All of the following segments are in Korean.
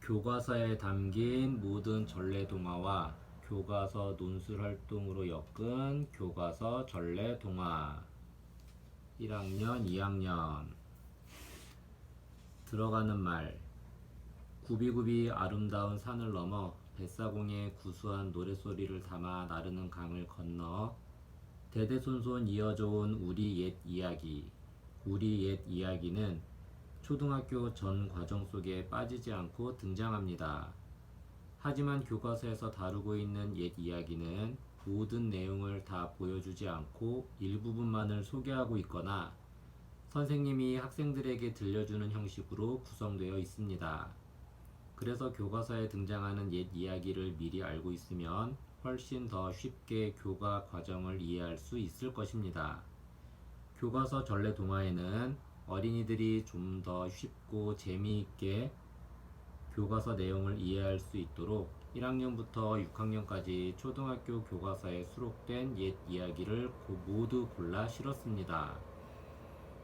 교과서에 담긴 모든 전래동화와 교과서 논술활동으로 엮은 교과서 전래동화 1학년 2학년 들어가는 말 굽이굽이 아름다운 산을 넘어 뱃사공에 구수한 노랫소리를 담아 나르는 강을 건너 대대손손 이어져 온 우리 옛 이야기. 우리 옛 이야기는 초등학교 전 과정 속에 빠지지 않고 등장합니다. 하지만 교과서에서 다루고 있는 옛 이야기는 모든 내용을 다 보여주지 않고 일부분만을 소개하고 있거나 선생님이 학생들에게 들려주는 형식으로 구성되어 있습니다. 그래서 교과서에 등장하는 옛 이야기를 미리 알고 있으면 훨씬 더 쉽게 교과 과정을 이해할 수 있을 것입니다. 교과서 전래 동화에는 어린이들이 좀 더 쉽고 재미있게 교과서 내용을 이해할 수 있도록 1학년부터 6학년까지 초등학교 교과서에 수록된 옛 이야기를 모두 골라 실었습니다.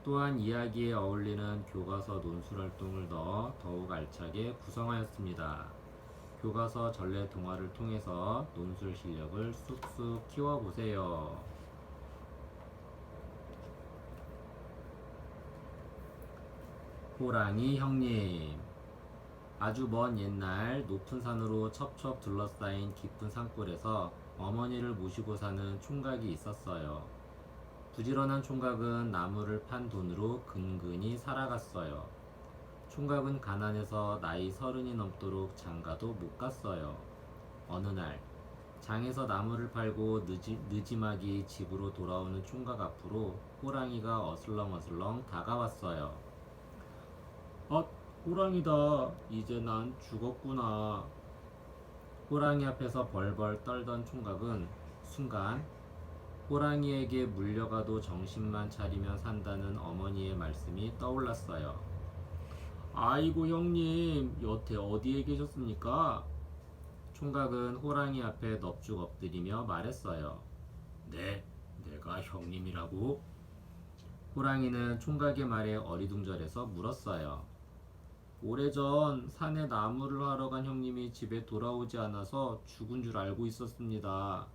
또한 이야기에 어울리는 교과서 논술활동을 넣어 더욱 알차게 구성하였습니다. 교과서 전래 동화를 통해서 논술 실력을 쑥쑥 키워보세요. 호랑이 형님. 아주 먼 옛날 높은 산으로 첩첩 둘러싸인 깊은 산골에서 어머니를 모시고 사는 총각이 있었어요. 부지런한 총각은 나무를 판 돈으로 근근히 살아갔어요. 총각은 가난해서 나이 30이 넘도록 장가도 못 갔어요. 어느 날 장에서 나무를 팔고 느지막이 집으로 돌아오는 총각 앞으로 호랑이가 어슬렁어슬렁 다가왔어요. 호랑이다. 이제 난 죽었구나. 호랑이 앞에서 벌벌 떨던 총각은 순간 호랑이에게 물려가도 정신만 차리면 산다는 어머니의 말씀이 떠올랐어요. 아이고 형님, 여태 어디에 계셨습니까? 총각은 호랑이 앞에 넙죽 엎드리며 말했어요. 네, 내가 형님이라고? 호랑이는 총각의 말에 어리둥절해서 물었어요. 오래전 산에 나무를 하러 간 형님이 집에 돌아오지 않아서 죽은 줄 알고 있었습니다.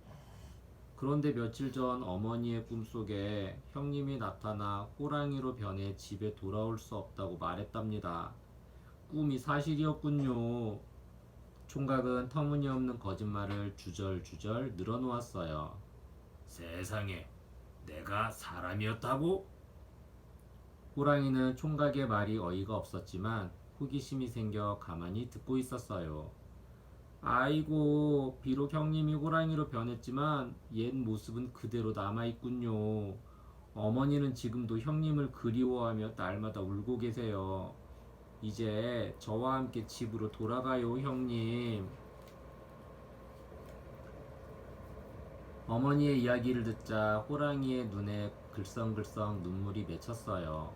그런데 며칠 전 어머니의 꿈속에 형님이 나타나 호랑이로 변해 집에 돌아올 수 없다고 말했답니다. 꿈이 사실이었군요. 총각은 터무니없는 거짓말을 주절주절 늘어놓았어요. 세상에, 내가 사람이었다고? 호랑이는 총각의 말이 어이가 없었지만 호기심이 생겨 가만히 듣고 있었어요. 아이고, 비록 형님이 호랑이로 변했지만 옛 모습은 그대로 남아있군요. 어머니는 지금도 형님을 그리워하며 날마다 울고 계세요. 이제 저와 함께 집으로 돌아가요, 형님. 어머니의 이야기를 듣자 호랑이의 눈에 글썽글썽 눈물이 맺혔어요.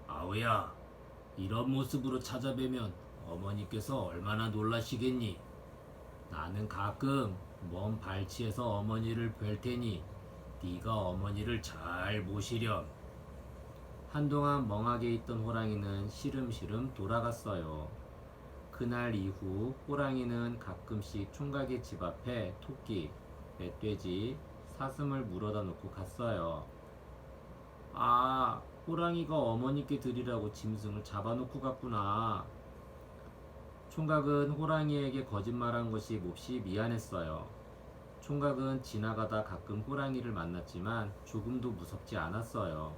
아우야, 이런 모습으로 찾아뵈면 어머니께서 얼마나 놀라시겠니? 나는 가끔 먼 발치에서 어머니를 뵐 테니 네가 어머니를 잘 모시렴. 한동안 멍하게 있던 호랑이는 시름시름 돌아갔어요. 그날 이후 호랑이는 가끔씩 총각의 집 앞에 토끼, 멧돼지, 사슴을 물어다 놓고 갔어요. 아, 호랑이가 어머니께 드리라고 짐승을 잡아놓고 갔구나. 총각은 호랑이에게 거짓말한 것이 몹시 미안했어요. 총각은 지나가다 가끔 호랑이를 만났지만 조금도 무섭지 않았어요.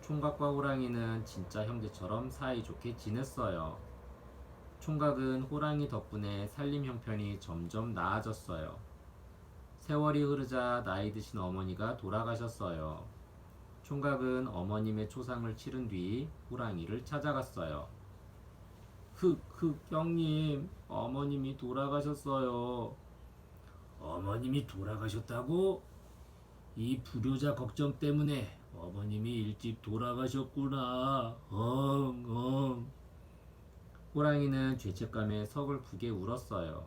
총각과 호랑이는 진짜 형제처럼 사이좋게 지냈어요. 총각은 호랑이 덕분에 살림 형편이 점점 나아졌어요. 세월이 흐르자 나이 드신 어머니가 돌아가셨어요. 총각은 어머님의 초상을 치른 뒤 호랑이를 찾아갔어요. 형님, 어머님이 돌아가셨어요. 어머님이 돌아가셨다고? 이 불효자 걱정 때문에 어머님이 일찍 돌아가셨구나. 호랑이는 죄책감에 서글프게 울었어요.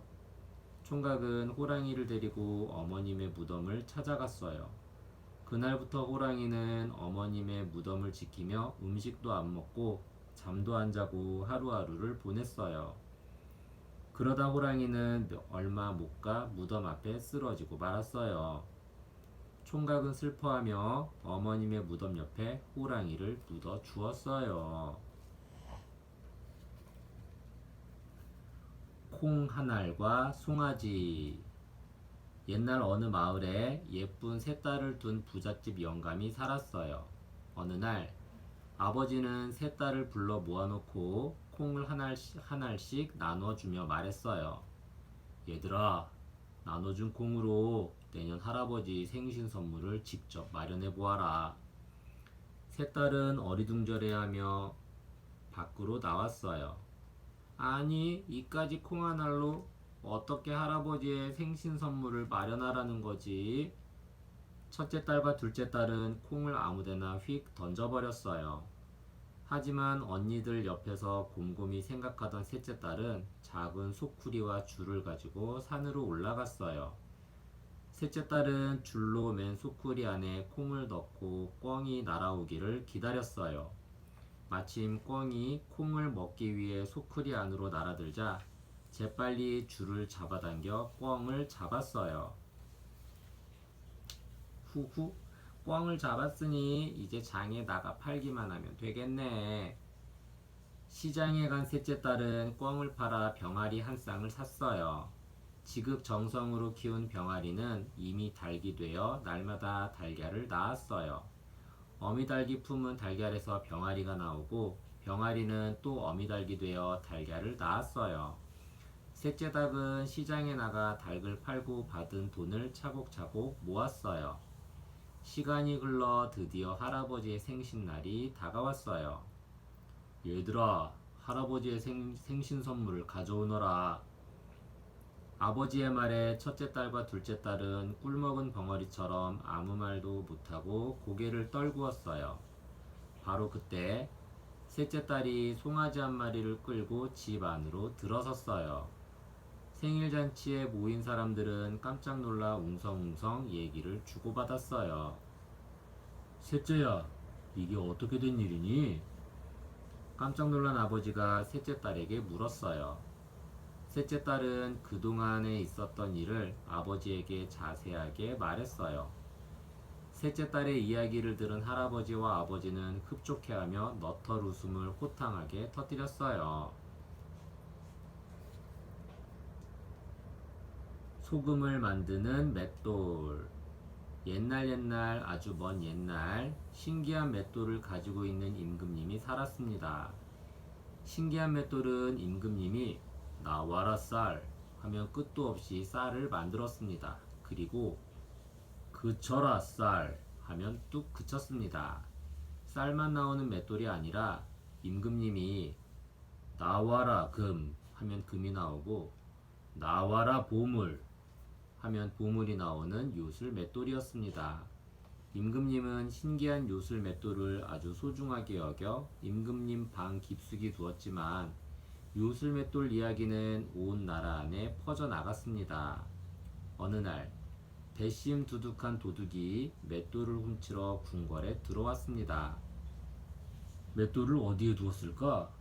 총각은 호랑이를 데리고 어머님의 무덤을 찾아갔어요. 그날부터 호랑이는 어머님의 무덤을 지키며 음식도 안 먹고 잠도 안 자고 하루하루를 보냈어요. 그러다 호랑이는 얼마 못 가 무덤 앞에 쓰러지고 말았어요. 총각은 슬퍼하며 어머님의 무덤 옆에 호랑이를 묻어 주었어요. 콩 한 알과 송아지. 옛날 어느 마을에 예쁜 세 딸을 둔 부잣집 영감이 살았어요. 어느 날 아버지는 세 딸을 불러 모아놓고 콩을 한 알씩 나눠주며 말했어요. 얘들아, 나눠준 콩으로 내년 할아버지 생신 선물을 직접 마련해 보아라. 세 딸은 어리둥절해하며 밖으로 나왔어요. 아니, 이까지 콩 한 알로 어떻게 할아버지의 생신 선물을 마련하라는 거지? 첫째 딸과 둘째 딸은 콩을 아무데나 휙 던져버렸어요. 하지만 언니들 옆에서 곰곰이 생각하던 셋째 딸은 작은 소쿠리와 줄을 가지고 산으로 올라갔어요. 셋째 딸은 줄로 맨 소쿠리 안에 콩을 넣고 꿩이 날아오기를 기다렸어요. 마침 꿩이 콩을 먹기 위해 소쿠리 안으로 날아들자 재빨리 줄을 잡아당겨 꿩을 잡았어요. 후후, 꿩을 잡았으니 이제 장에 나가 팔기만 하면 되겠네. 시장에 간 셋째 딸은 꿩을 팔아 병아리 한 쌍을 샀어요. 지극정성으로 키운 병아리는 이미 닭이 되어 날마다 달걀을 낳았어요. 어미닭이 품은 달걀에서 병아리가 나오고 병아리는 또 어미닭이 되어 달걀을 낳았어요. 셋째 닭은 시장에 나가 닭을 팔고 받은 돈을 차곡차곡 모았어요. 시간이 흘러 드디어 할아버지의 생신날이 다가왔어요. 얘들아, 할아버지의 생신 선물을 가져오너라. 아버지의 말에 첫째 딸과 둘째 딸은 꿀먹은 벙어리처럼 아무 말도 못하고 고개를 떨구었어요. 바로 그때 셋째 딸이 송아지 한 마리를 끌고 집 안으로 들어섰어요. 생일잔치에 모인 사람들은 깜짝 놀라 웅성웅성 얘기를 주고받았어요. 셋째야, 이게 어떻게 된 일이니? 깜짝 놀란 아버지가 셋째 딸에게 물었어요. 셋째 딸은 그동안에 있었던 일을 아버지에게 자세하게 말했어요. 셋째 딸의 이야기를 들은 할아버지와 아버지는 흡족해하며 너털 웃음을 호탕하게 터뜨렸어요. 소금을 만드는 맷돌. 옛날 아주 먼 옛날 신기한 맷돌을 가지고 있는 임금님이 살았습니다. 신기한 맷돌은 임금님이 나와라 쌀 하면 끝도 없이 쌀을 만들었습니다. 그리고 그쳐라 쌀 하면 뚝 그쳤습니다. 쌀만 나오는 맷돌이 아니라 임금님이 나와라 금 하면 금이 나오고 나와라 보물 하면 보물이 나오는 요술 맷돌이었습니다. 임금님은 신기한 요술 맷돌을 아주 소중하게 여겨 임금님 방 깊숙이 두었지만 요술 맷돌 이야기는 온 나라 안에 퍼져나갔습니다. 어느 날 배심 두둑한 도둑이 맷돌을 훔치러 궁궐에 들어왔습니다. 맷돌을 어디에 두었을까?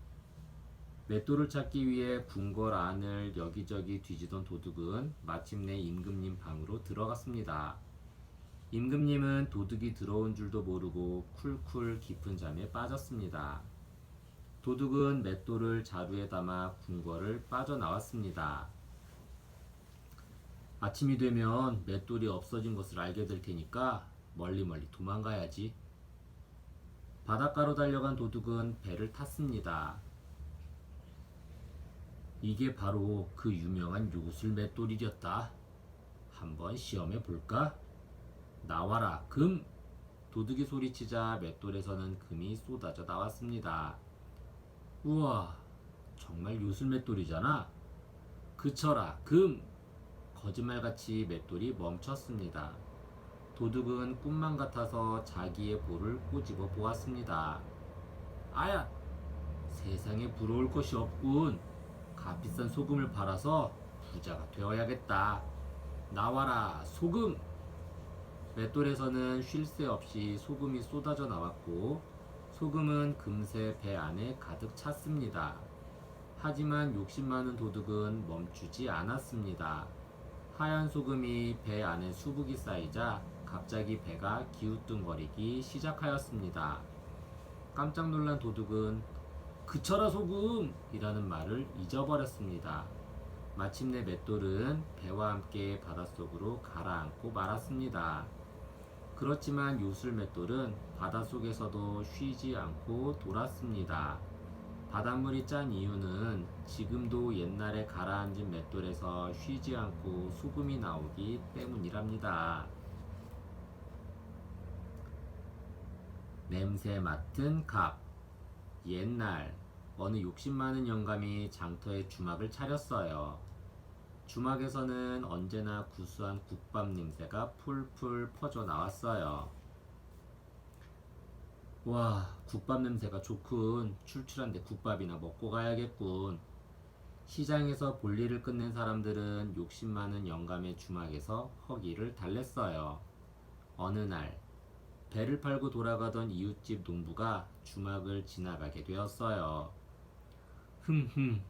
맷돌을 찾기 위해 궁궐 안을 여기저기 뒤지던 도둑은 마침내 임금님 방으로 들어갔습니다. 임금님은 도둑이 들어온 줄도 모르고 쿨쿨 깊은 잠에 빠졌습니다. 도둑은 맷돌을 자루에 담아 궁궐을 빠져나왔습니다. 아침이 되면 맷돌이 없어진 것을 알게 될 테니까 멀리 도망가야지. 바닷가로 달려간 도둑은 배를 탔습니다. 이게 바로 그 유명한 요술 맷돌이었다. 한번 시험해 볼까? 나와라 금! 도둑이 소리치자 맷돌에서는 금이 쏟아져 나왔습니다. 우와, 정말 요술 맷돌이잖아. 그쳐라 금! 거짓말같이 맷돌이 멈췄습니다. 도둑은 꿈만 같아서 자기의 볼을 꼬집어 보았습니다. 아야! 세상에 부러울 것이 없군. 값비싼 소금을 팔아서 부자가 되어야겠다. 나와라 소금! 맷돌에서는 쉴 새 없이 소금이 쏟아져 나왔고 소금은 금세 배 안에 가득 찼습니다. 하지만 욕심 많은 도둑은 멈추지 않았습니다. 하얀 소금이 배 안에 수북이 쌓이자 갑자기 배가 기우뚱거리기 시작하였습니다. 깜짝 놀란 도둑은 그쳐라 소금! 이라는 말을 잊어버렸습니다. 마침내 맷돌은 배와 함께 바닷속으로 가라앉고 말았습니다. 그렇지만 요술 맷돌은 바닷속에서도 쉬지 않고 돌았습니다. 바닷물이 짠 이유는 지금도 옛날에 가라앉은 맷돌에서 쉬지 않고 소금이 나오기 때문이랍니다. 냄새 맡은 갑. 옛날 어느 욕심 많은 영감이 장터에 주막을 차렸어요. 주막에서는 언제나 구수한 국밥 냄새가 풀풀 퍼져 나왔어요. 와, 국밥 냄새가 좋군. 출출한데 국밥이나 먹고 가야겠군. 시장에서 볼일을 끝낸 사람들은 욕심 많은 영감의 주막에서 허기를 달랬어요. 어느 날 배를 팔고 돌아가던 이웃집 농부가 주막을 지나가게 되었어요. 흠흠,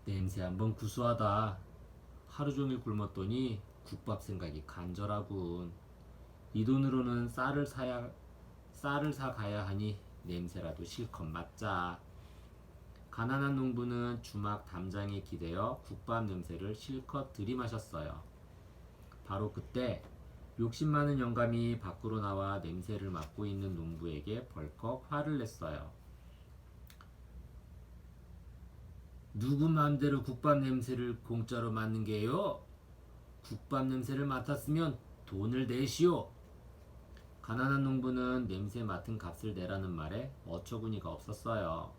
냄새 한번 구수하다. 하루 종일 굶었더니 국밥 생각이 간절하군. 이 돈으로는 쌀을 사 가야 하니 냄새라도 실컷 맡자. 가난한 농부는 주막 담장에 기대어 국밥 냄새를 실컷 들이마셨어요. 바로 그때 욕심 많은 영감이 밖으로 나와 냄새를 맡고 있는 농부에게 벌컥 화를 냈어요. 누구 맘대로 국밥 냄새를 공짜로 맡는 게요? 국밥 냄새를 맡았으면 돈을 내시오. 가난한 농부는 냄새 맡은 값을 내라는 말에 어처구니가 없었어요.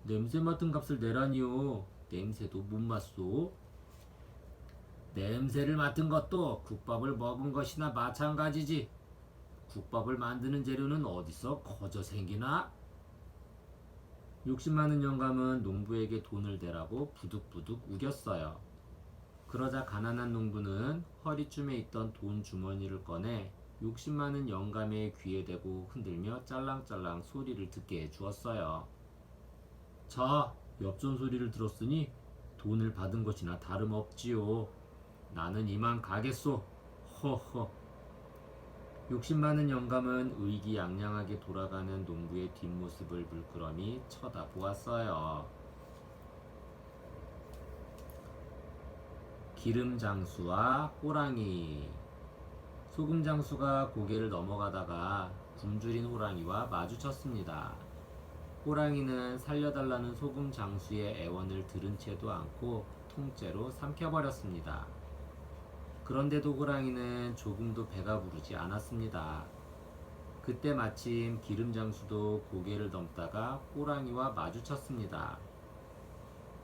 냄새 맡은 값을 내라니요. 냄새도 못 맡소. 냄새를 맡은 것도 국밥을 먹은 것이나 마찬가지지. 국밥을 만드는 재료는 어디서 거저 생기나? 욕심 많은 영감은 농부에게 돈을 대라고 부득부득 우겼어요. 그러자 가난한 농부는 허리춤에 있던 돈 주머니를 꺼내 욕심 많은 영감의 귀에 대고 흔들며 짤랑짤랑 소리를 듣게 해주었어요. 자, 엽전 소리를 들었으니 돈을 받은 것이나 다름없지요. 나는 이만 가겠소. 허허. 욕심 많은 영감은 의기양양하게 돌아가는 농부의 뒷모습을 물끄러미 쳐다보았어요. 기름장수와 호랑이. 소금장수가 고개를 넘어가다가 굶주린 호랑이와 마주쳤습니다. 호랑이는 살려달라는 소금장수의 애원을 들은 채도 않고 통째로 삼켜버렸습니다. 그런데도 호랑이는 조금도 배가 부르지 않았습니다. 그때 마침 기름장수도 고개를 넘다가 호랑이와 마주쳤습니다.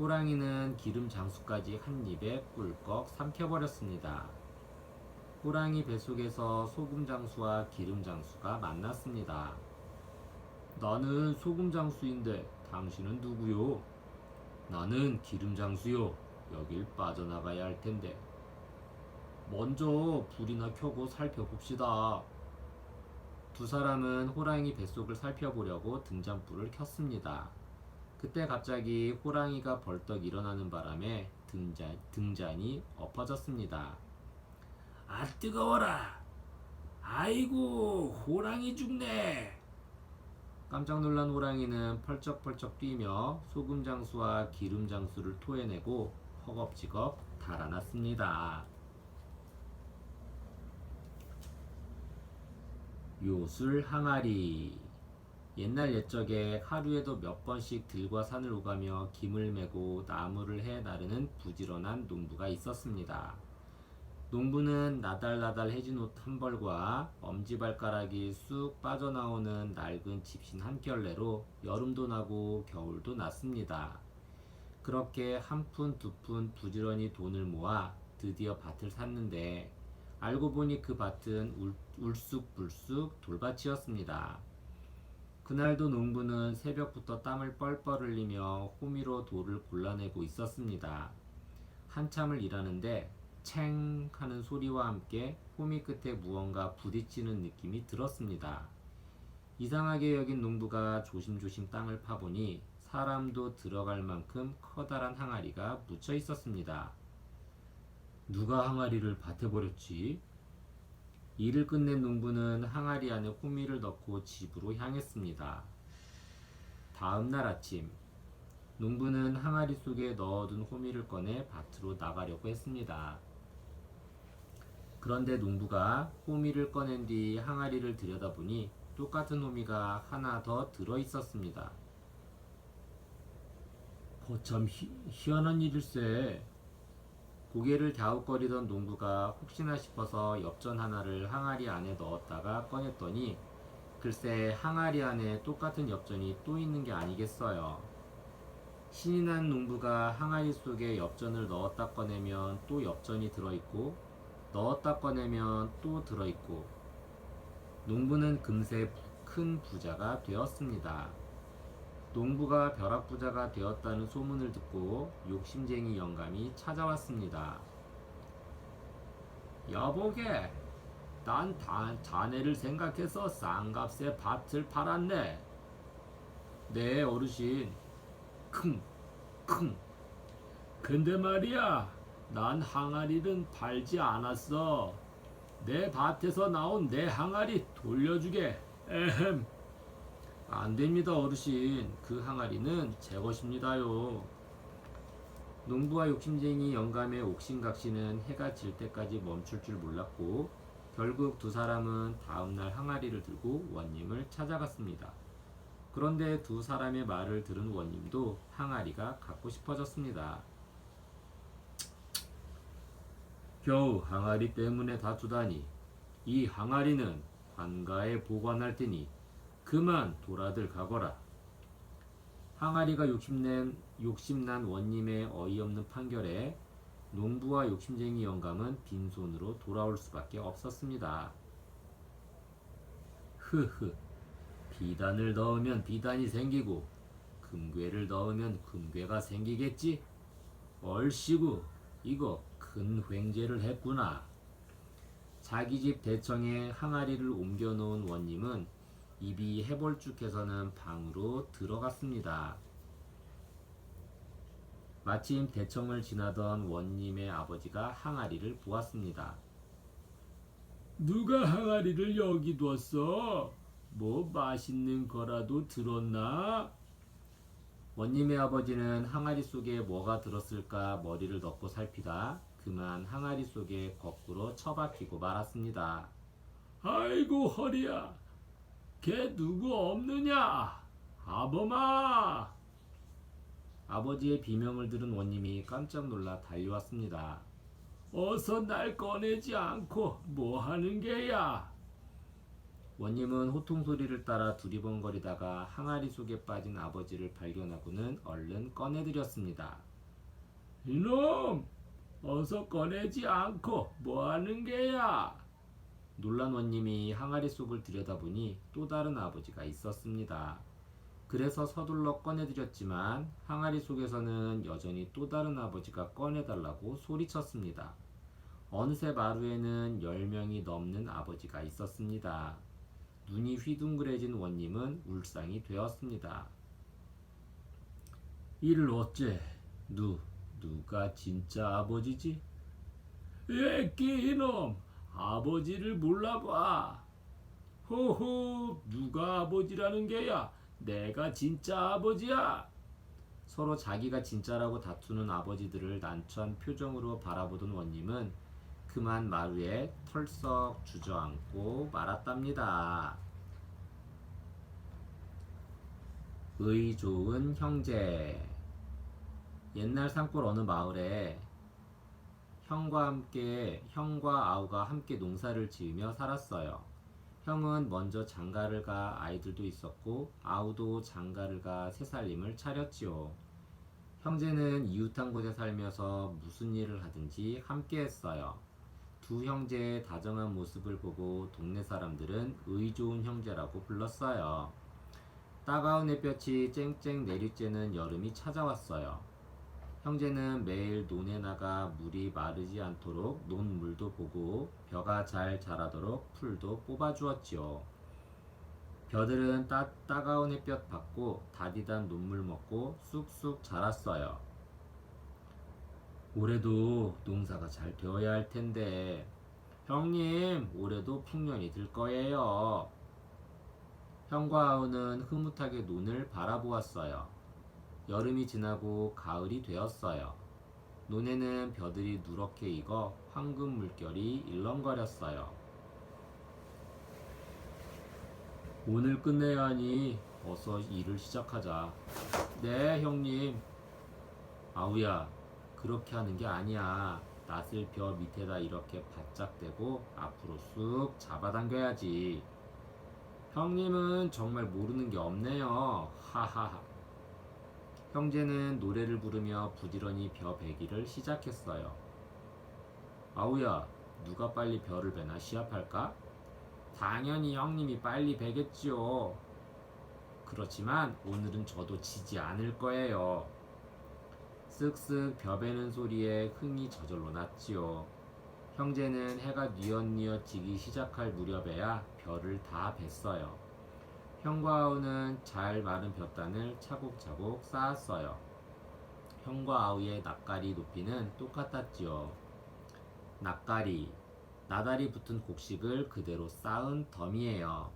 호랑이는 기름장수까지 한 입에 꿀꺽 삼켜버렸습니다. 호랑이 뱃속에서 소금장수와 기름장수가 만났습니다. 나는 소금장수인데 당신은 누구요? 나는 기름장수요. 여길 빠져나가야 할 텐데. 먼저 불이나 켜고 살펴봅시다. 두 사람은 호랑이 뱃속을 살펴보려고 등잔불을 켰습니다. 그때 갑자기 호랑이가 벌떡 일어나는 바람에 등잔이 엎어졌습니다. 아, 뜨거워라! 아이고, 호랑이 죽네! 깜짝 놀란 호랑이는 펄쩍펄쩍 뛰며 소금장수와 기름장수를 토해내고 허겁지겁 달아났습니다. 요술 항아리. 옛날 옛적에 하루에도 몇 번씩 들과 산을 오가며 김을 메고 나무를 해 나르는 부지런한 농부가 있었습니다. 농부는 나달나달해진 옷 한 벌과 엄지발가락이 쑥 빠져나오는 낡은 집신 한 켤레로 여름도 나고 겨울도 났습니다. 그렇게 한 푼 두 푼 부지런히 돈을 모아 드디어 밭을 샀는데 알고 보니 그 밭은 울쑥불쑥 돌밭이었습니다. 그날도 농부는 새벽부터 땀을 뻘뻘 흘리며 호미로 돌을 골라내고 있었습니다. 한참을 일하는데 챙 하는 소리와 함께 호미 끝에 무언가 부딪히는 느낌이 들었습니다. 이상하게 여긴 농부가 조심조심 땅을 파보니 사람도 들어갈 만큼 커다란 항아리가 묻혀 있었습니다. 누가 항아리를 밭에 버렸지? 일을 끝낸 농부는 항아리 안에 호미를 넣고 집으로 향했습니다. 다음 날 아침, 농부는 항아리 속에 넣어둔 호미를 꺼내 밭으로 나가려고 했습니다. 그런데 농부가 호미를 꺼낸 뒤 항아리를 들여다보니 똑같은 호미가 하나 더 들어 있었습니다. 거참 희한한 일일세. 고개를 갸웃거리던 농부가 혹시나 싶어서 엽전 하나를 항아리 안에 넣었다가 꺼냈더니 글쎄 항아리 안에 똑같은 엽전이 또 있는 게 아니겠어요. 신이 난 농부가 항아리 속에 엽전을 넣었다 꺼내면 또 엽전이 들어있고 넣었다 꺼내면 또 들어있고 농부는 금세 큰 부자가 되었습니다. 농부가 벼락부자가 되었다는 소문을 듣고 욕심쟁이 영감이 찾아왔습니다. 여보게, 난 자네를 생각해서 싼값에 밭을 팔았네. 네, 어르신. 킁. 근데 말이야, 난 항아리는 팔지 않았어. 내 밭에서 나온 내 항아리 돌려주게. 에헴. 안 됩니다, 어르신. 그 항아리는 제 것입니다요. 농부와 욕심쟁이 영감의 옥신각신은 해가 질 때까지 멈출 줄 몰랐고 결국 두 사람은 다음날 항아리를 들고 원님을 찾아갔습니다. 그런데 두 사람의 말을 들은 원님도 항아리가 갖고 싶어졌습니다. 겨우 항아리 때문에 다투다니. 이 항아리는 관가에 보관할 테니 그만 돌아들 가거라. 항아리가 욕심난 원님의 어이없는 판결에 농부와 욕심쟁이 영감은 빈손으로 돌아올 수밖에 없었습니다. 흐흐, 비단을 넣으면 비단이 생기고 금괴를 넣으면 금괴가 생기겠지? 얼씨구, 이거 큰 횡재를 했구나. 자기 집 대청에 항아리를 옮겨놓은 원님은 입이 해벌쭉해서는 방으로 들어갔습니다. 마침 대청을 지나던 원님의 아버지가 항아리를 보았습니다. 누가 항아리를 여기 뒀어? 뭐 맛있는 거라도 들었나? 원님의 아버지는 항아리 속에 뭐가 들었을까 머리를 넣고 살피다 그만 항아리 속에 거꾸로 처박히고 말았습니다. 아이고 허리야. 걔 누구 없느냐? 아범아! 아버지의 비명을 들은 원님이 깜짝 놀라 달려왔습니다. 어서 날 꺼내지 않고 뭐 하는 게야? 원님은 호통 소리를 따라 두리번거리다가 항아리 속에 빠진 아버지를 발견하고는 얼른 꺼내드렸습니다. 이놈! 어서 꺼내지 않고 뭐 하는 게야? 놀란 원님이 항아리 속을 들여다보니 또 다른 아버지가 있었습니다. 그래서 서둘러 꺼내드렸지만 항아리 속에서는 여전히 또 다른 아버지가 꺼내달라고 소리쳤습니다. 어느새 마루에는 10명이 넘는 아버지가 있었습니다. 눈이 휘둥그레진 원님은 울상이 되었습니다. 이를 어째? 누가 진짜 아버지지? 애끼 이놈! 아버지를 몰라봐. 호호, 누가 아버지라는 게야? 내가 진짜 아버지야. 서로 자기가 진짜라고 다투는 아버지들을 난처한 표정으로 바라보던 원님은 그만 마루에 털썩 주저앉고 말았답니다. 의 좋은 형제. 옛날 산골 어느 마을에 형과 아우가 함께 농사를 지으며 살았어요. 형은 먼저 장가를 가 아이들도 있었고 아우도 장가를 가 새살림을 차렸지요. 형제는 이웃한 곳에 살면서 무슨 일을 하든지 함께 했어요. 두 형제의 다정한 모습을 보고 동네 사람들은 의 좋은 형제라고 불렀어요. 따가운 햇볕이 쨍쨍 내리쬐는 여름이 찾아왔어요. 형제는 매일 논에 나가 물이 마르지 않도록 논물도 보고 벼가 잘 자라도록 풀도 뽑아주었지요. 벼들은 따가운 햇볕 받고 다디단 녹물 먹고 쑥쑥 자랐어요. 올해도 농사가 잘 되어야 할 텐데 형님, 올해도 풍년이 들 거예요. 형과 아우는 흐뭇하게 논을 바라보았어요. 여름이 지나고 가을이 되었어요. 논에는 벼들이 누렇게 익어 황금 물결이 일렁거렸어요. 오늘 끝내야 하니 어서 일을 시작하자. 네, 형님. 아우야, 그렇게 하는 게 아니야. 낫을 벼 밑에다 이렇게 바짝 대고 앞으로 쑥 잡아당겨야지. 형님은 정말 모르는 게 없네요. 하하하. 형제는 노래를 부르며 부지런히 벼 베기를 시작했어요. 아우야, 누가 빨리 벼를 베나 시합할까? 당연히 형님이 빨리 베겠지요. 그렇지만 오늘은 저도 지지 않을 거예요. 쓱쓱 벼 베는 소리에 흥이 저절로 났지요. 형제는 해가 뉘엿뉘엿 지기 시작할 무렵에야 벼를 다 뱄어요. 형과 아우는 잘 마른 벼단을 차곡차곡 쌓았어요. 형과 아우의 낯가리 높이는 똑같았지요. 낯가리, 나달이 붙은 곡식을 그대로 쌓은 덤이에요.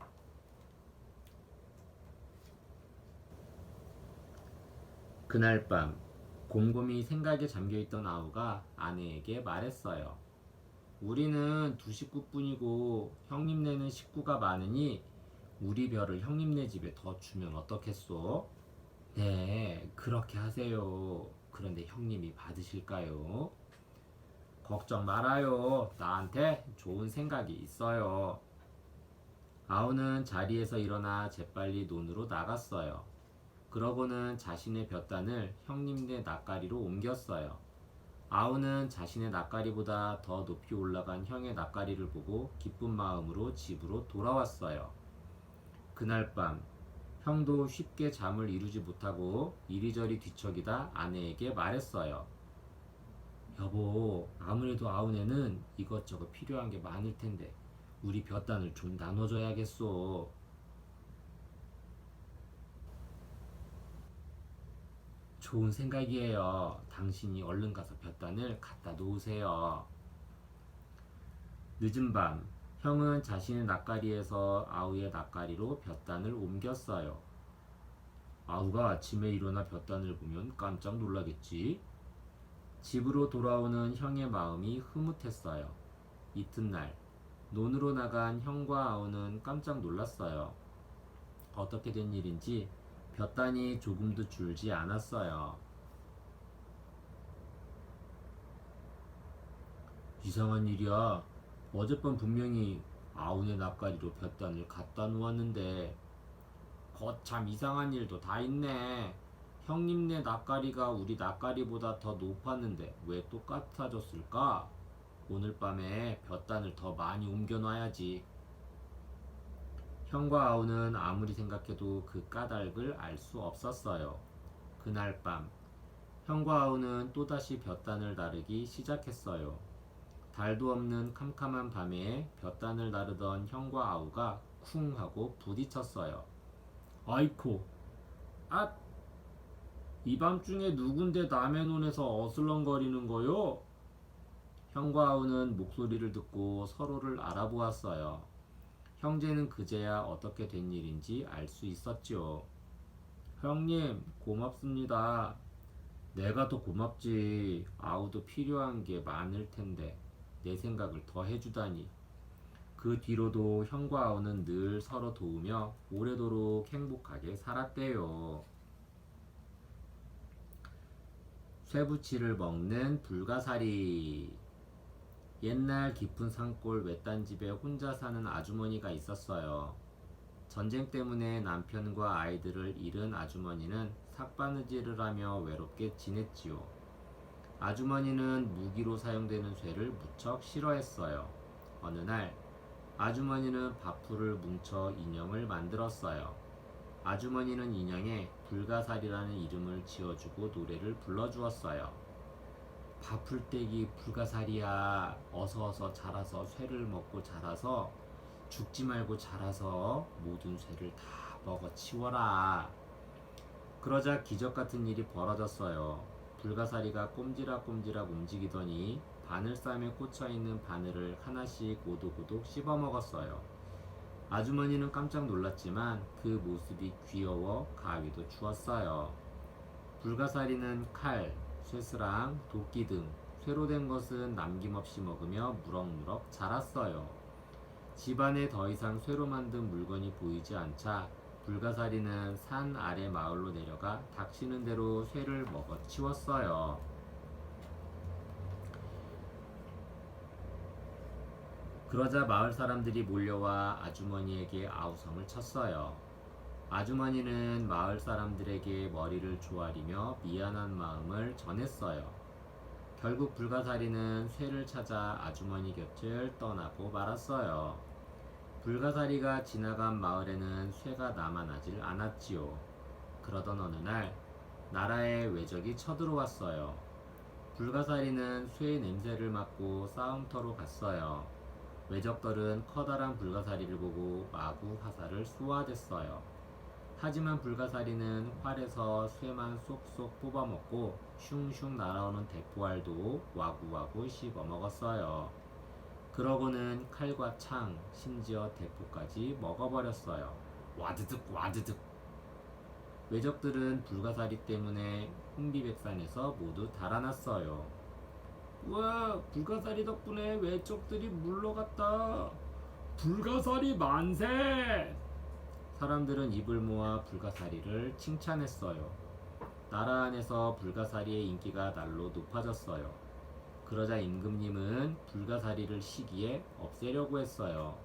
그날 밤 곰곰이 생각에 잠겨있던 아우가 아내에게 말했어요. 우리는 두 식구뿐이고 형님네는 식구가 많으니 우리 벼를 형님네 집에 더 주면 어떻겠소? 네, 그렇게 하세요. 그런데 형님이 받으실까요? 걱정 말아요. 나한테 좋은 생각이 있어요. 아우는 자리에서 일어나 재빨리 논으로 나갔어요. 그러고는 자신의 볕단을 형님네 낯가리로 옮겼어요. 아우는 자신의 낯가리보다 더 높이 올라간 형의 낯가리를 보고 기쁜 마음으로 집으로 돌아왔어요. 그날 밤 형도 쉽게 잠을 이루지 못하고 이리저리 뒤척이다 아내에게 말했어요. 여보, 아무래도 아우네는 이것저것 필요한 게 많을 텐데 우리 볕단을 좀 나눠줘야겠소. 좋은 생각이에요. 당신이 얼른 가서 볕단을 갖다 놓으세요. 늦은 밤, 형은 자신의 낯가리에서 아우의 낯가리로 볕단을 옮겼어요. 아우가 아침에 일어나 볕단을 보면 깜짝 놀라겠지? 집으로 돌아오는 형의 마음이 흐뭇했어요. 이튿날, 논으로 나간 형과 아우는 깜짝 놀랐어요. 어떻게 된 일인지 볕단이 조금도 줄지 않았어요. 이상한 일이야. 어젯밤 분명히 아우네 낯가리로 볕단을 갖다 놓았는데 거참 이상한 일도 다 있네. 형님네 낯가리가 우리 낯가리보다 더 높았는데 왜 똑같아졌을까? 오늘 밤에 볕단을 더 많이 옮겨놔야지. 형과 아우는 아무리 생각해도 그 까닭을 알 수 없었어요. 그날 밤, 형과 아우는 또다시 볕단을 나르기 시작했어요. 달도 없는 캄캄한 밤에 볕단을 나르던 형과 아우가 쿵 하고 부딪혔어요. 아이코, 아, 이 밤중에 누군데 남의 논에서 어슬렁거리는 거요? 형과 아우는 목소리를 듣고 서로를 알아보았어요. 형제는 그제야 어떻게 된 일인지 알 수 있었지요. 형님, 고맙습니다. 내가 더 고맙지. 아우도 필요한 게 많을 텐데 내 생각을 더 해주다니. 그 뒤로도 형과 아우는 늘 서로 도우며 오래도록 행복하게 살았대요. 쇠붙이를 먹는 불가사리. 옛날 깊은 산골 외딴 집에 혼자 사는 아주머니가 있었어요. 전쟁 때문에 남편과 아이들을 잃은 아주머니는 삭바느질을 하며 외롭게 지냈지요. 아주머니는 무기로 사용되는 쇠를 무척 싫어했어요. 어느 날 아주머니는 밥풀을 뭉쳐 인형을 만들었어요. 아주머니는 인형에 불가사리라는 이름을 지어주고 노래를 불러주었어요. 밥풀떼기 불가사리야, 어서 자라서 쇠를 먹고 자라서 죽지 말고 자라서 모든 쇠를 다 먹어치워라. 그러자 기적 같은 일이 벌어졌어요. 불가사리가 꼼지락꼼지락 움직이더니 바늘쌈에 꽂혀있는 바늘을 하나씩 오독오독 씹어먹었어요. 아주머니는 깜짝 놀랐지만 그 모습이 귀여워 가위도 주었어요. 불가사리는 칼, 쇠스랑, 도끼 등 쇠로 된 것은 남김없이 먹으며 무럭무럭 자랐어요. 집안에 더 이상 쇠로 만든 물건이 보이지 않자 불가사리는 산 아래 마을로 내려가 닥치는 대로 쇠를 먹어치웠어요. 그러자 마을 사람들이 몰려와 아주머니에게 아우성을 쳤어요. 아주머니는 마을 사람들에게 머리를 조아리며 미안한 마음을 전했어요. 결국 불가사리는 쇠를 찾아 아주머니 곁을 떠나고 말았어요. 불가사리가 지나간 마을에는 쇠가 남아나질 않았지요. 그러던 어느 날 나라에 외적이 쳐들어왔어요. 불가사리는 쇠의 냄새를 맡고 싸움터로 갔어요. 외적들은 커다란 불가사리를 보고 마구 화살을 쏘아댔어요. 하지만 불가사리는 활에서 쇠만 쏙쏙 뽑아먹고 슝슝 날아오는 대포알도 와구와구 씹어먹었어요. 그러고는 칼과 창, 심지어 대포까지 먹어버렸어요. 와드득 와드득. 외적들은 불가사리 때문에 혼비백산에서 모두 달아났어요. 우와, 불가사리 덕분에 외적들이 물러갔다. 불가사리 만세! 사람들은 입을 모아 불가사리를 칭찬했어요. 나라 안에서 불가사리의 인기가 날로 높아졌어요. 그러자 임금님은 불가사리를 시기에 없애려고 했어요.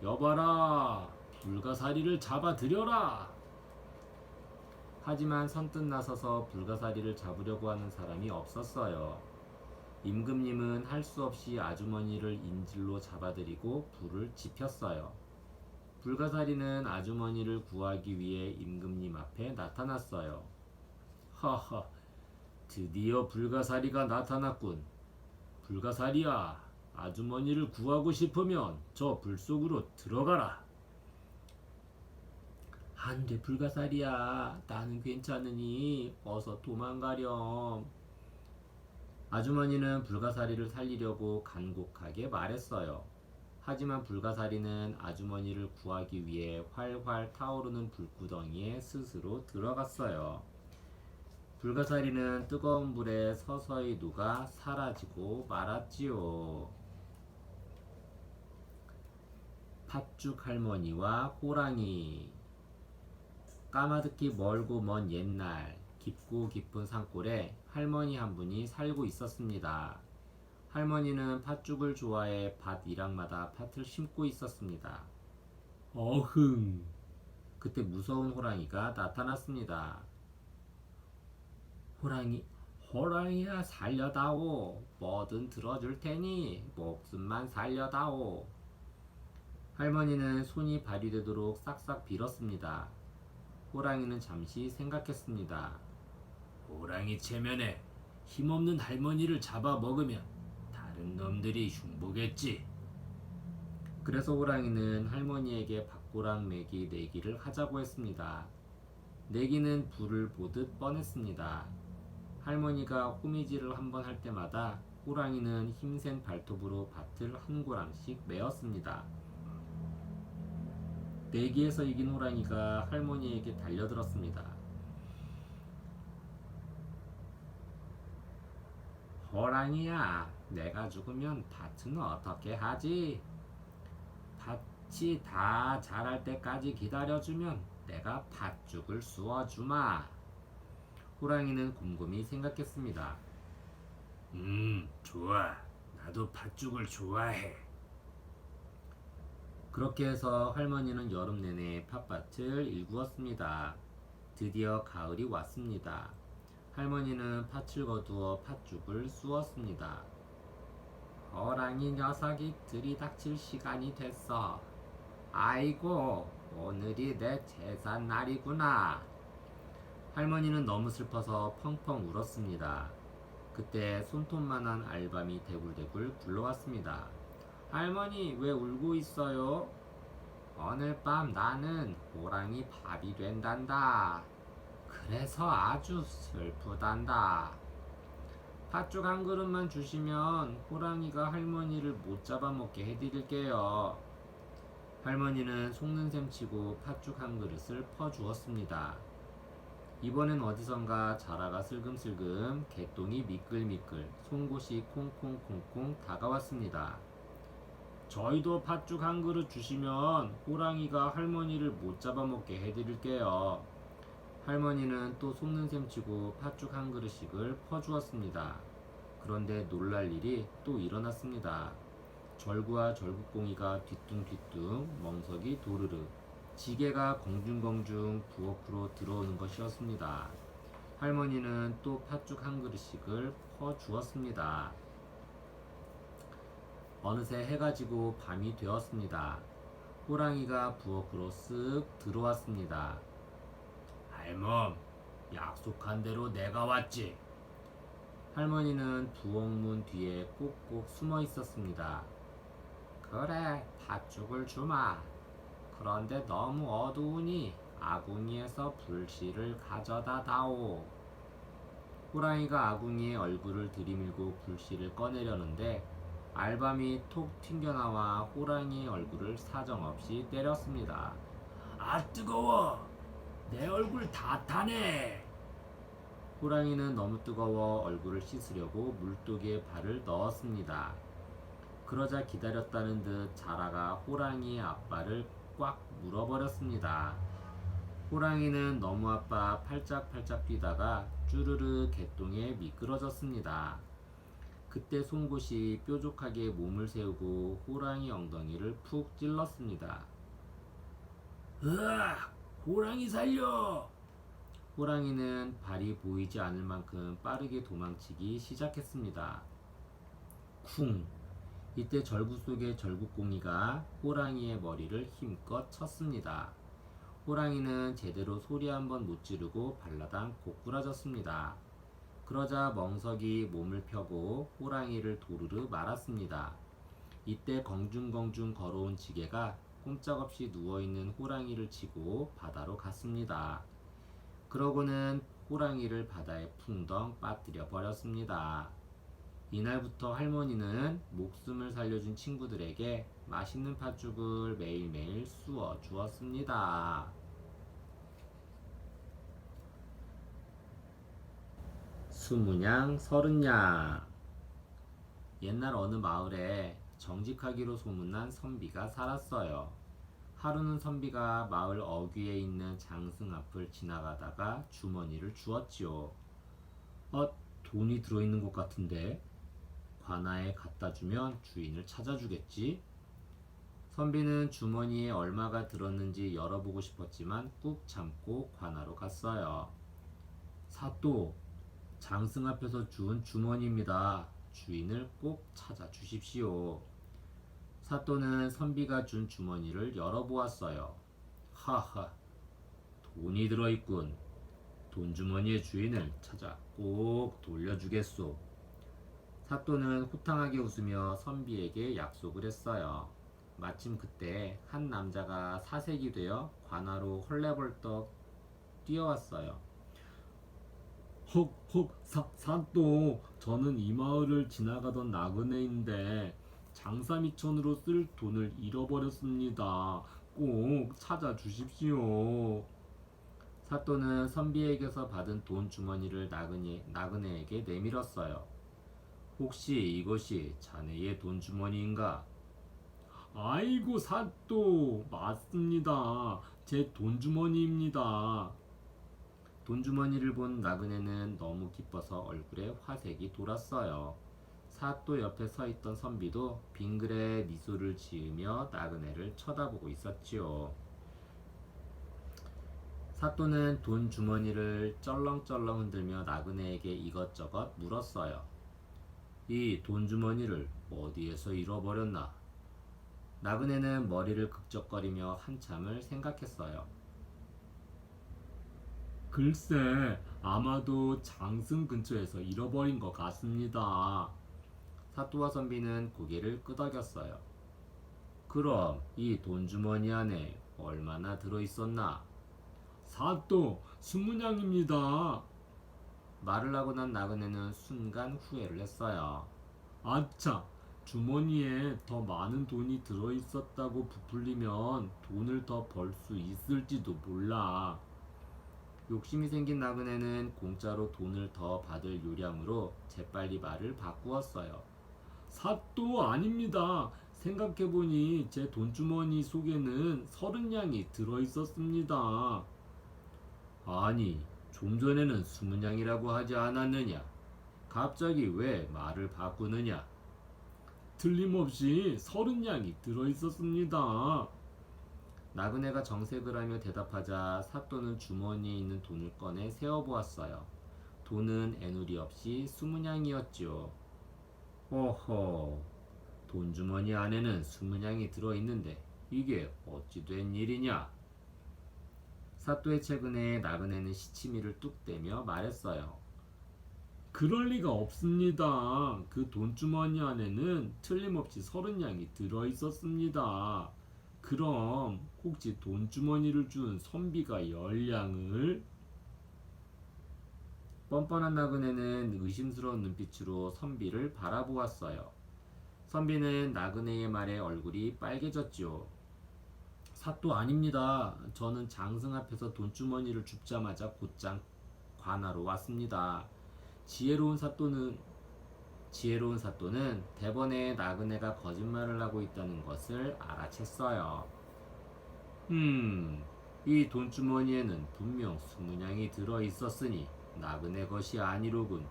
여봐라, 불가사리를 잡아들여라. 하지만 선뜻 나서서 불가사리를 잡으려고 하는 사람이 없었어요. 임금님은 할 수 없이 아주머니를 인질로 잡아들이고 불을 지폈어요. 불가사리는 아주머니를 구하기 위해 임금님 앞에 나타났어요. 하하, 드디어 불가사리가 나타났군. 불가사리야, 아주머니를 구하고 싶으면 저 불 속으로 들어가라. 안돼 불가사리야, 나는 괜찮으니 어서 도망가렴. 아주머니는 불가사리를 살리려고 간곡하게 말했어요. 하지만 불가사리는 아주머니를 구하기 위해 활활 타오르는 불구덩이에 스스로 들어갔어요. 불가사리는 뜨거운 불에 서서히 녹아 사라지고 말았지요. 팥죽 할머니와 호랑이. 까마득히 멀고 먼 옛날 깊고 깊은 산골에 할머니 한 분이 살고 있었습니다. 할머니는 팥죽을 좋아해 밭 일학마다 팥을 심고 있었습니다. 어흥! 그때 무서운 호랑이가 나타났습니다. 호랑이야 살려다오. 뭐든 들어줄 테니 목숨만 살려다오. 할머니는 손이 발휘되도록 싹싹 빌었습니다. 호랑이는 잠시 생각했습니다. 호랑이 체면에 힘없는 할머니를 잡아먹으면 다른 놈들이 흉보겠지. 그래서 호랑이는 할머니에게 밥꼬랑 매기 내기를 하자고 했습니다. 내기는 불을 보듯 뻔했습니다. 할머니가 호미질을 한번 할 때마다 호랑이는 힘센 발톱으로 밭을 한 고랑씩 메었습니다. 내기에서 이긴 호랑이가 할머니에게 달려들었습니다. 호랑이야, 내가 죽으면 밭은 어떻게 하지? 밭이 다 자랄 때까지 기다려주면 내가 팥죽을 쑤어주마. 호랑이는 곰곰이 생각했습니다. 좋아. 나도 팥죽을 좋아해. 그렇게 해서 할머니는 여름 내내 팥밭을 일구었습니다. 드디어 가을이 왔습니다. 할머니는 팥을 거두어 팥죽을 쑤었습니다. 호랑이 녀석이 들이닥칠 시간이 됐어. 아이고, 오늘이 내 제삿 날이구나. 할머니는 너무 슬퍼서 펑펑 울었습니다. 그때 손톱만한 알밤이 대굴대굴 굴러왔습니다. 할머니, 왜 울고 있어요? 오늘 밤 나는 호랑이 밥이 된단다. 그래서 아주 슬프단다. 팥죽 한 그릇만 주시면 호랑이가 할머니를 못 잡아먹게 해드릴게요. 할머니는 속는 셈 치고 팥죽 한 그릇을 퍼주었습니다. 이번엔 어디선가 자라가 슬금슬금, 개똥이 미끌미끌, 송곳이 콩콩콩콩 다가왔습니다. 저희도 팥죽 한 그릇 주시면 호랑이가 할머니를 못 잡아먹게 해드릴게요. 할머니는 또 속는 셈 치고 팥죽 한 그릇씩을 퍼주었습니다. 그런데 놀랄 일이 또 일어났습니다. 절구와 절구꽁이가 뒤뚱뒤뚱, 멍석이 도르르, 지게가 공중공중 부엌으로 들어오는 것이었습니다. 할머니는 또 팥죽 한 그릇씩을 퍼주었습니다. 어느새 해가 지고 밤이 되었습니다. 호랑이가 부엌으로 쓱 들어왔습니다. 할멈, 약속한 대로 내가 왔지. 할머니는 부엌문 뒤에 꼭꼭 숨어 있었습니다. 그래, 팥죽을 주마. 그런데 너무 어두우니 아궁이에서 불씨를 가져다 다오. 호랑이가 아궁이에 얼굴을 들이밀고 불씨를 꺼내려는데 알밤이 톡 튕겨나와 호랑이의 얼굴을 사정없이 때렸습니다. 아, 뜨거워! 내 얼굴 다 타네! 호랑이는 너무 뜨거워 얼굴을 씻으려고 물독에 발을 넣었습니다. 그러자 기다렸다는 듯 자라가 호랑이의 앞발을 꽉 물어버렸습니다. 호랑이는 너무 아파 팔짝팔짝 뛰다가 쭈르르 개똥에 미끄러졌습니다. 그때 송곳이 뾰족하게 몸을 세우고 호랑이 엉덩이를 푹 찔렀습니다. 으악! 호랑이 살려! 호랑이는 발이 보이지 않을 만큼 빠르게 도망치기 시작했습니다. 쿵! 이때 절구 속의 절구꽁이가 호랑이의 머리를 힘껏 쳤습니다. 호랑이는 제대로 소리 한번 못 지르고 발라당 고꾸라졌습니다. 그러자 멍석이 몸을 펴고 호랑이를 도르르 말았습니다. 이때 공중공중 걸어온 지게가 꼼짝없이 누워있는 호랑이를 치고 바다로 갔습니다. 그러고는 호랑이를 바다에 풍덩 빠뜨려 버렸습니다. 이날부터 할머니는 목숨을 살려준 친구들에게 맛있는 팥죽을 매일매일 쑤어 주었습니다. 수문양 서른양. 옛날 어느 마을에 정직하기로 소문난 선비가 살았어요. 하루는 선비가 마을 어귀에 있는 장승 앞을 지나가다가 주머니를 주었지요. 돈이 들어있는 것 같은데 관아에 갖다 주면 주인을 찾아주겠지? 선비는 주머니에 얼마가 들었는지 열어보고 싶었지만 꾹 참고 관아로 갔어요. 사또, 장승 앞에서 주운 주머니입니다. 주인을 꼭 찾아주십시오. 사또는 선비가 준 주머니를 열어보았어요. 하하, 돈이 들어있군. 돈주머니의 주인을 찾아 꼭 돌려주겠소. 사또는 호탕하게 웃으며 선비에게 약속을 했어요. 마침 그때 한 남자가 사색이 되어 관아로 헐레벌떡 뛰어왔어요. 헉헉, 사또, 저는 이 마을을 지나가던 나그네인데 장사미천으로 쓸 돈을 잃어버렸습니다. 꼭 찾아주십시오. 사또는 선비에게서 받은 돈 주머니를 나그네에게 내밀었어요. 혹시 이것이 자네의 돈 주머니인가? 아이고, 사또, 맞습니다. 제 돈 주머니입니다. 돈 주머니를 본 나그네는 너무 기뻐서 얼굴에 화색이 돌았어요. 사또 옆에 서 있던 선비도 빙그레 미소를 지으며 나그네를 쳐다보고 있었지요. 사또는 돈 주머니를 쩔렁쩔렁 흔들며 나그네에게 이것저것 물었어요. 이 돈 주머니를 어디에서 잃어버렸나? 나그네는 머리를 극적거리며 한참을 생각했어요. 글쎄, 아마도 장승 근처에서 잃어버린 것 같습니다. 사또와 선비는 고개를 끄덕였어요. 그럼 이 돈주머니 안에 얼마나 들어있었나? 사또 20냥입니다. 말을 하고 난 나그네는 순간 후회를 했어요. 아차, 주머니에 더 많은 돈이 들어있었다고 부풀리면 돈을 더 벌 수 있을지도 몰라. 욕심이 생긴 나그네는 공짜로 돈을 더 받을 요량으로 재빨리 말을 바꾸었어요. 사또 아닙니다. 생각해보니 제 돈주머니 속에는 30냥이 들어있었습니다. 아니, 좀 전에는 20냥이라고 하지 않았느냐? 갑자기 왜 말을 바꾸느냐? 틀림없이 30냥이 들어있었습니다. 나그네가 정색을 하며 대답하자 사또는 주머니에 있는 돈을 꺼내 세어보았어요. 돈은 애누리 없이 20냥이었죠. 허허, 돈주머니 안에는 20냥이 들어있는데 이게 어찌 된 일이냐? 사또의 최근에 나그네는 시치미를 뚝 떼며 말했어요. 그럴 리가 없습니다. 그 돈주머니 안에는 틀림없이 30냥이 들어있었습니다. 그럼 혹시 돈주머니를 준 선비가 10냥을? 뻔뻔한 나그네는 의심스러운 눈빛으로 선비를 바라보았어요. 선비는 나그네의 말에 얼굴이 빨개졌지요. 사또 아닙니다. 저는 장승 앞에서 돈주머니를 줍자마자 곧장 관하로 왔습니다. 지혜로운 사또는 대번에 나그네가 거짓말을 하고 있다는 것을 알아챘어요. 이 돈주머니에는 분명 20냥이 들어 있었으니 나그네 것이 아니로군.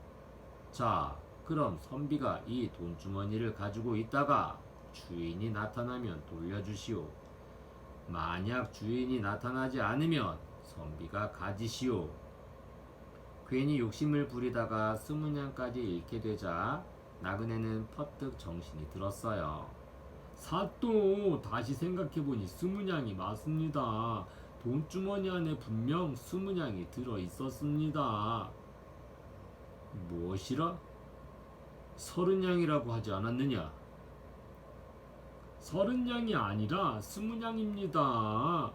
자, 그럼 선비가 이 돈주머니를 가지고 있다가 주인이 나타나면 돌려주시오. 만약 주인이 나타나지 않으면 선비가 가지시오. 괜히 욕심을 부리다가 20냥까지 잃게 되자 나그네는 퍼뜩 정신이 들었어요. 사또 다시 생각해보니 20냥이 맞습니다. 돈주머니 안에 분명 20냥이 들어있었습니다. 무엇이라? 30냥이라고 하지 않았느냐? 30냥이 아니라 20냥입니다.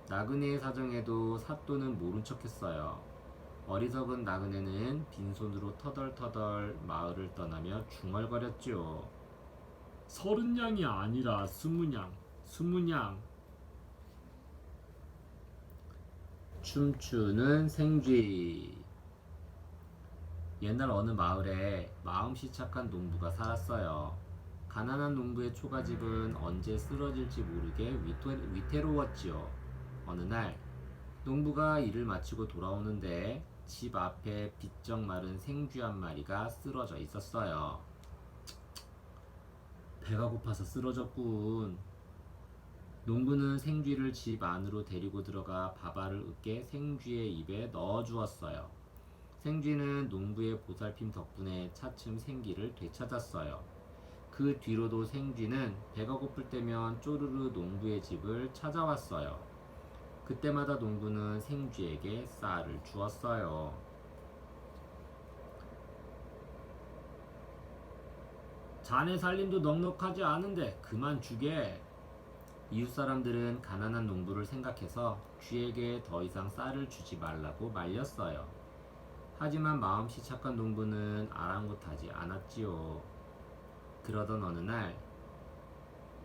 나그네의 사정에도 사또는 모른 척했어요. 어리석은 나그네는 빈손으로 터덜터덜 마을을 떠나며 중얼거렸죠. 30냥이 아니라 20냥, 20냥. 춤추는 생쥐. 옛날 어느 마을에 마음씨 착한 농부가 살았어요. 가난한 농부의 초가집은 언제 쓰러질지 모르게 위태로웠지요. 어느 날 농부가 일을 마치고 돌아오는데 집 앞에 비쩍 마른 생쥐 한 마리가 쓰러져 있었어요. 배가 고파서 쓰러졌군. 농부는 생쥐를 집 안으로 데리고 들어가 밥알을 으깨 생쥐의 입에 넣어 주었어요. 생쥐는 농부의 보살핌 덕분에 차츰 생기를 되찾았어요. 그 뒤로도 생쥐는 배가 고플 때면 쪼르르 농부의 집을 찾아왔어요. 그때마다 농부는 생쥐에게 쌀을 주었어요. 자네 살림도 넉넉하지 않은데 그만 주게. 이웃 사람들은 가난한 농부를 생각해서 쥐에게 더 이상 쌀을 주지 말라고 말렸어요. 하지만 마음씨 착한 농부는 아랑곳하지 않았지요. 그러던 어느 날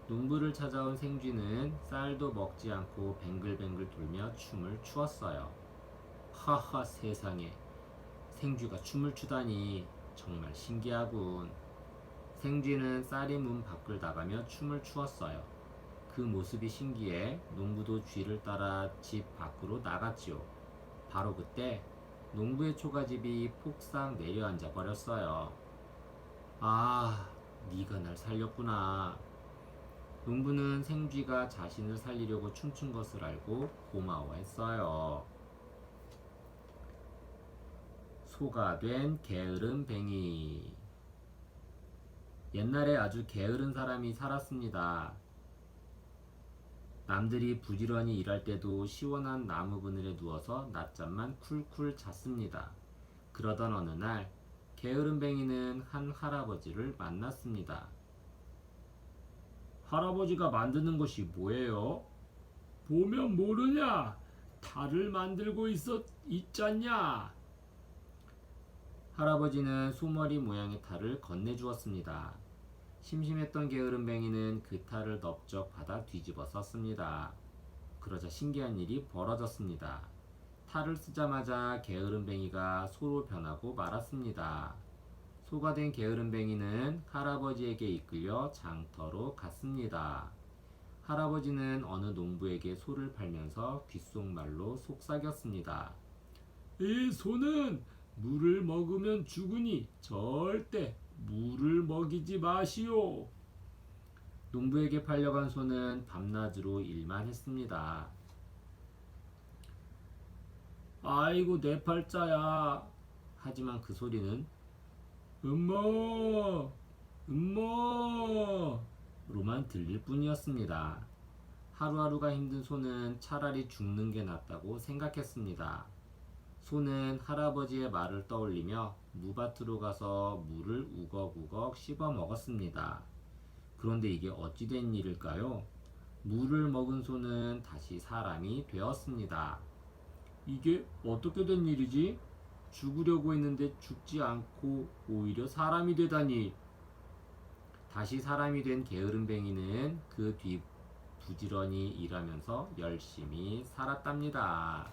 농부를 찾아온 생쥐는 쌀도 먹지 않고 뱅글뱅글 돌며 춤을 추었어요. 하하, 세상에, 생쥐가 춤을 추다니 정말 신기하군. 생쥐는 쌀이 문 밖을 나가며 춤을 추었어요. 그 모습이 신기해 농부도 쥐를 따라 집 밖으로 나갔지요. 바로 그때 농부의 초가집이 폭삭 내려앉아 버렸어요. 아, 네가 날 살렸구나. 농부는 생쥐가 자신을 살리려고 춤춘 것을 알고 고마워했어요. 소가 된 게으름뱅이. 옛날에 아주 게으른 사람이 살았습니다. 남들이 부지런히 일할 때도 시원한 나무 그늘에 누워서 낮잠만 쿨쿨 잤습니다. 그러던 어느 날 게으름뱅이는 한 할아버지를 만났습니다. 할아버지가 만드는 것이 뭐예요? 보면 모르냐? 탈을 만들고 있잖냐? 할아버지는 소머리 모양의 탈을 건네주었습니다. 심심했던 게으름뱅이는 그 탈을 넓적 받아 뒤집어 썼습니다. 그러자 신기한 일이 벌어졌습니다. 탈을 쓰자마자 게으름뱅이가 소로 변하고 말았습니다. 소가 된 게으름뱅이는 할아버지에게 이끌려 장터로 갔습니다. 할아버지는 어느 농부에게 소를 팔면서 귓속말로 속삭였습니다. 이 소는 물을 먹으면 죽으니 절대 물을 먹이지 마시오. 농부에게 팔려간 소는 밤낮으로 일만 했습니다. 아이고 내 팔자야. 하지만 그 소리는 음모 음모. 로만 들릴 뿐이었습니다. 하루하루가 힘든 소는 차라리 죽는 게 낫다고 생각했습니다. 소는 할아버지의 말을 떠올리며 무밭으로 가서 물을 우걱우걱 씹어 먹었습니다. 그런데 이게 어찌 된 일일까요? 물을 먹은 소는 다시 사람이 되었습니다. 이게 어떻게 된 일이지? 죽으려고 했는데 죽지 않고 오히려 사람이 되다니. 다시 사람이 된 게으름뱅이는 그 뒤 부지런히 일하면서 열심히 살았답니다.